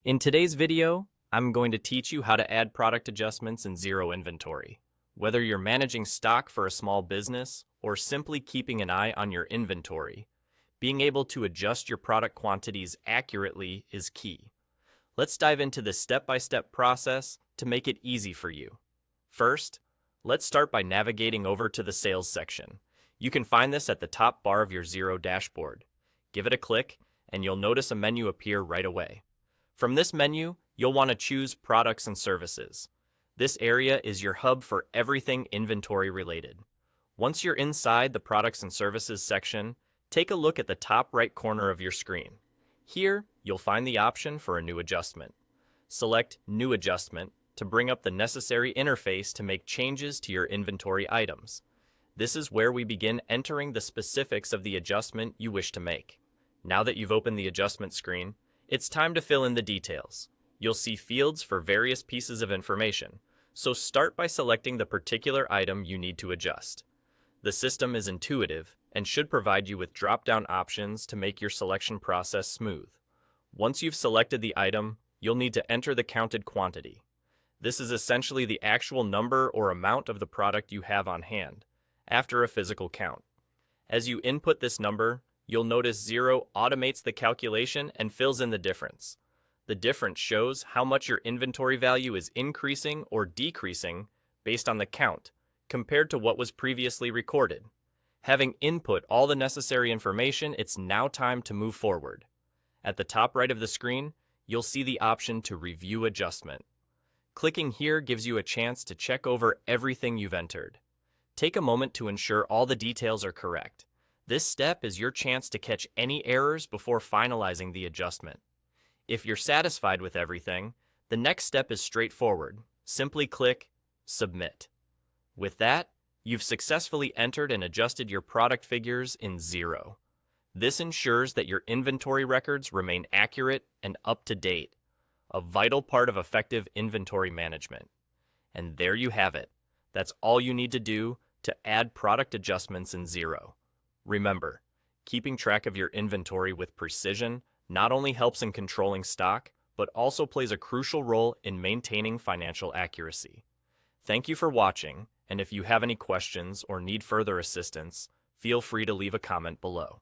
In today's video, I'm going to teach you how to add product adjustments in Xero Inventory. Whether you're managing stock for a small business or simply keeping an eye on your inventory, being able to adjust your product quantities accurately is key. Let's dive into this step-by-step process to make it easy for you. First, let's start by navigating over to the Sales section. You can find this at the top bar of your Xero dashboard. Give it a click, and you'll notice a menu appear right away. From this menu, you'll want to choose Products and Services. This area is your hub for everything inventory related. Once you're inside the Products and Services section, take a look at the top right corner of your screen. Here, you'll find the option for a new adjustment. Select New Adjustment to bring up the necessary interface to make changes to your inventory items. This is where we begin entering the specifics of the adjustment you wish to make. Now that you've opened the adjustment screen, it's time to fill in the details. You'll see fields for various pieces of information, so start by selecting the particular item you need to adjust. The system is intuitive and should provide you with drop-down options to make your selection process smooth. Once you've selected the item, you'll need to enter the counted quantity. This is essentially the actual number or amount of the product you have on hand, after a physical count. As you input this number, you'll notice Xero automates the calculation and fills in the difference. The difference shows how much your inventory value is increasing or decreasing based on the count, compared to what was previously recorded. Having input all the necessary information, it's now time to move forward. At the top right of the screen, you'll see the option to Review Adjustment. Clicking here gives you a chance to check over everything you've entered. Take a moment to ensure all the details are correct. This step is your chance to catch any errors before finalizing the adjustment. If you're satisfied with everything, the next step is straightforward. Simply click Submit. With that, you've successfully entered and adjusted your product figures in Xero. This ensures that your inventory records remain accurate and up to date, a vital part of effective inventory management. And there you have it. That's all you need to do to add product adjustments in Xero. Remember, keeping track of your inventory with precision not only helps in controlling stock, but also plays a crucial role in maintaining financial accuracy. Thank you for watching, and if you have any questions or need further assistance, feel free to leave a comment below.